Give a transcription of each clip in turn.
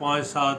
5-7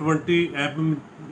20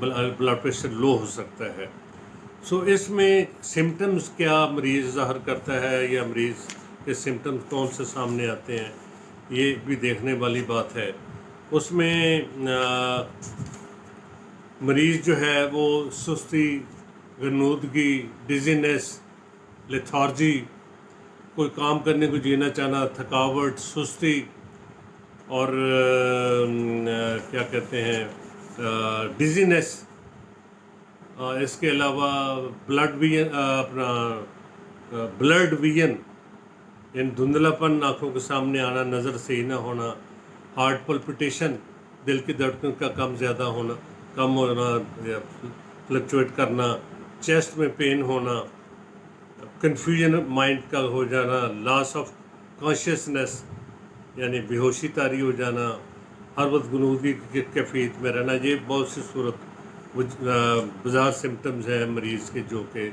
blood pressure لو ہو سکتا ہے. سو اس میں سمٹمز کیا مریض ظاہر کرتا ہے یا مریض کے سمٹمز کون سے سامنے آتے ہیں یہ بھی دیکھنے والی بات ہے. اس میں مریض جو ہے وہ سستی، غنودگی، ڈیزینس، لیتھارجی، کوئی کام کرنے کو جینا چاہنا، تھکاوٹ، سستی، اور کیا کہتے ہیں ڈیزینس. اس کے علاوہ بلڈ ویژن یعنی دھندلا پن، آنکھوں کے سامنے آنا، نظر صحیح نہ ہونا، ہارٹ پلپٹیشن، دل کی دھڑکن کا کم ہونا یا فلکچویٹ کرنا، چیسٹ میں پین ہونا، کنفیوژن مائنڈ کا ہو جانا، لاس آف کانشیسنس یعنی بے ہوشی طاری ہو جانا، ہر وقت غنودگی کی کیفیت میں رہنا. یہ بہت سی بظاہر سمٹمز ہیں مریض کے جو کہ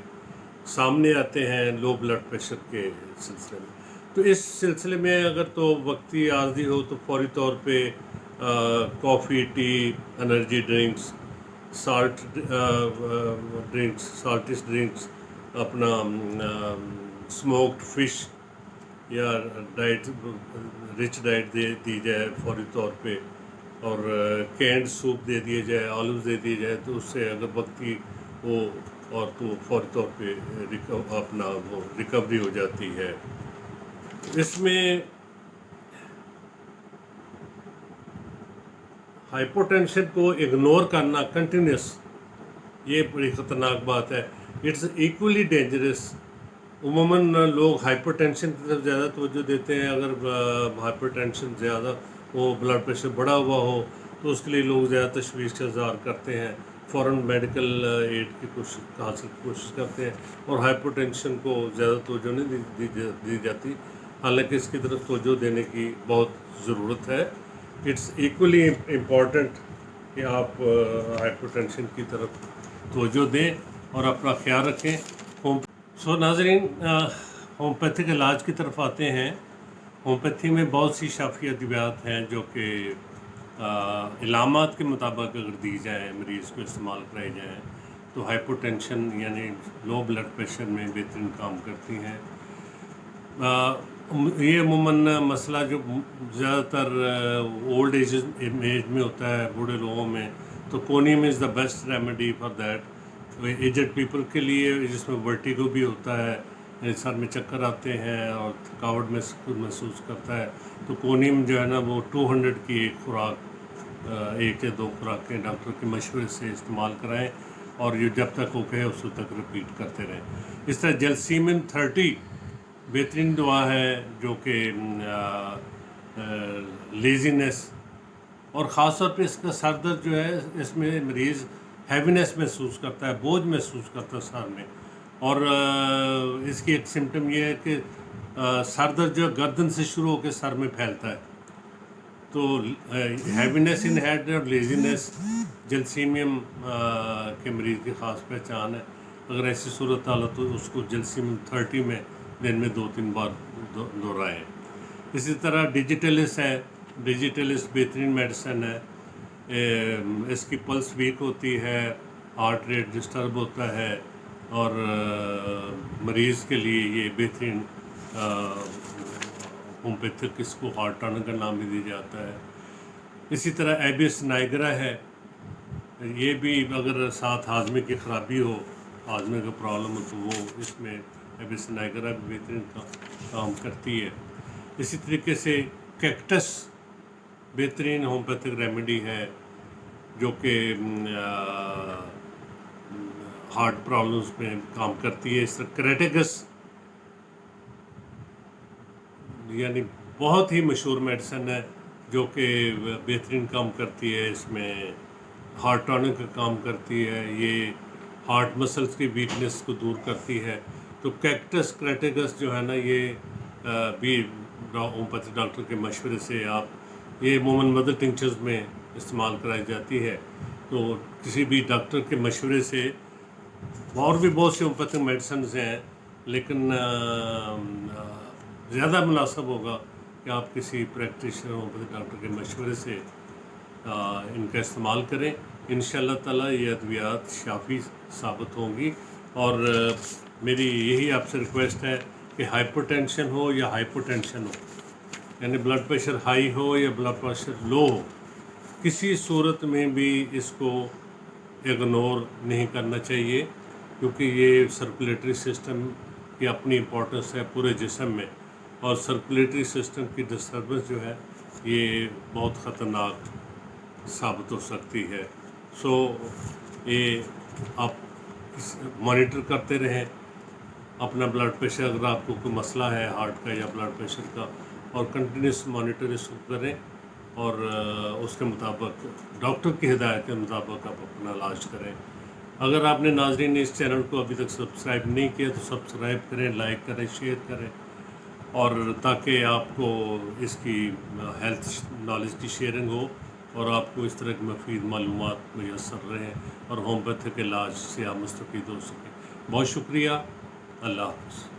سامنے آتے ہیں لو بلڈ پریشر کے سلسلے میں. تو اس سلسلے میں اگر تو وقتی عارضی ہو تو فوری طور پہ coffee, tea, energy drinks, salts drinks, اپنا اسموکڈ فش یا رچ ڈائٹ دی جائے فوری طور پہ، اور کینڈ سوپ دے دیے جائے، آلوز دے دیے جائے، تو اس سے اگر وقتی ہو اور تو فوری طور پہ ریکوری ہو جاتی ہے. اس میں ہائپوٹینشن کو اگنور کرنا کنٹینیوس، یہ بڑی خطرناک بات ہے. It's actually dangerous. عموماً لوگ ہائپر ٹینشن کی طرف زیادہ توجہ دیتے ہیں. اگر ہائپر ٹینشن زیادہ ہو، بلڈ پریشر بڑھا ہوا ہو، تو اس کے لیے لوگ زیادہ تشویش کا اظہار کرتے ہیں، فوراً میڈیکل ایڈ کی کوشش کرتے ہیں، اور ہائپر ٹینشن کو زیادہ توجہ نہیں دی جاتی، حالانکہ اس کی طرف توجہ دینے کی بہت ضرورت ہے. اٹس ایکولی امپورٹنٹ کہ آپ ہائپر ٹینشن کی طرف توجہ دیں اور اپنا خیال رکھیں. سو ناظرین، ہومیوپیتھک علاج کی طرف آتے ہیں. ہومیوپیتھی میں بہت سی شافی ادویات ہیں جو کہ علامات کے مطابق اگر دی جائیں، مریض کو استعمال کرائی جائیں، تو ہائپر ٹینشن یعنی لو بلڈ پریشر میں بہترین کام کرتی ہیں. یہ عموماً مسئلہ جو زیادہ تر اولڈ ایج میں ہوتا ہے، بوڑھے لوگوں میں، تو conium is the best remedy for that. Aged people کے لیے جس میں ورٹیگو بھی ہوتا ہے، سر میں چکر آتے ہیں اور تھکاوٹ محسوس کرتا ہے، تو کونیم جو ہے نا وہ 200 کی ایک خوراک، 1 یا 2 خوراکیں ڈاکٹر کے مشورے سے استعمال کرائیں، اور یہ جب تک وہ کہے اس تک رپیٹ کرتے رہیں. اس طرح جیلسیمن 30 بہترین دوا ہے جو کہ لیزینس اور خاص طور پہ اس کا سر درد جو ہے، اس میں مریض ہیوینس محسوس کرتا ہے، بوجھ محسوس کرتا ہے سر میں، اور اس کی ایک سمٹم یہ ہے کہ سر درد جو ہے گردن سے شروع ہو کے سر میں پھیلتا ہے. تو ہیوینس ان ہیڈ اور لیزینس جلسیمیم کے مریض کی خاص پہچان ہے. اگر ایسی صورت حالت تو اس کو جلسیمیم 30 میں دن میں 2-3 بار دہرائیں. اسی طرح ڈیجیٹلس ہے. ڈیجیٹلس بہترین میڈیسن ہے. اس کی پلس ویک ہوتی ہے، ہارٹ ریٹ ڈسٹرب ہوتا ہے، اور مریض کے لیے یہ بہترین ہومیوپیتھک اس کو ہارٹ ٹانک کا نام بھی دیا جاتا ہے. اسی طرح ایبس نائگرا ہے. یہ بھی اگر ساتھ ہاضمے کی خرابی ہو، ہاضمے کا پرابلم ہو، تو وہ اس میں ایبس نائگرا بھی بہترین کام کرتی ہے. اسی طریقے سے کیکٹس بہترین ہومیوپیتھک ریمیڈی ہے جو کہ ہارٹ پرابلمس میں کام کرتی ہے. اس طرح کریٹیگس یعنی بہت ہی مشہور میڈیسن ہے جو کہ بہترین کام کرتی ہے. اس میں ہارٹ ٹانک کا کام کرتی ہے، یہ ہارٹ مسلس کی ویکنس کو دور کرتی ہے. تو کیکٹس کریٹیگس جو ہے نا، یہ بھی ہومیوپیتھی ڈاکٹر کے مشورے سے یہ عموماً مدر ٹنکچرز میں استعمال کرائی جاتی ہے. تو کسی بھی ڈاکٹر کے مشورے سے، اور بھی بہت سے ہومیوپیتھک میڈیسنز ہیں، لیکن زیادہ مناسب ہوگا کہ آپ کسی پریکٹیشنر ہومیوپیتھک ڈاکٹر کے مشورے سے ان کا استعمال کریں. انشاءاللہ تعالیٰ یہ ادویات شافی ثابت ہوں گی. اور میری یہی آپ سے ریکویسٹ ہے کہ ہائپر ٹینشن ہو یا ہائپو ٹینشن ہو، یعنی بلڈ پریشر ہائی ہو یا بلڈ پریشر لو ہو، کسی صورت میں بھی اس کو اگنور نہیں کرنا چاہیے، کیونکہ یہ سرکولیٹری سسٹم کی اپنی امپورٹنس ہے پورے جسم میں، اور سرکولیٹری سسٹم کی ڈسٹربنس جو ہے یہ بہت خطرناک ثابت ہو سکتی ہے. سو یہ آپ مانیٹر کرتے رہیں اپنا بلڈ پریشر، اگر آپ کو کوئی مسئلہ ہے ہارٹ کا یا بلڈ پریشر کا، اور کنٹینیوس مانیٹر اس کو کریں، اور اس کے مطابق ڈاکٹر کی ہدایت کے مطابق آپ اپنا علاج کریں. اگر آپ نے ناظرین اس چینل کو ابھی تک سبسکرائب نہیں کیا تو سبسکرائب کریں، لائک کریں، شیئر کریں، اور تاکہ آپ کو اس کی ہیلتھ نالج کی شیئرنگ ہو اور آپ کو اس طرح کی مفید معلومات میسر رہیں اور ہومیوپیتھک علاج سے آپ مستفید ہو سکیں. بہت شکریہ. اللہ حافظ.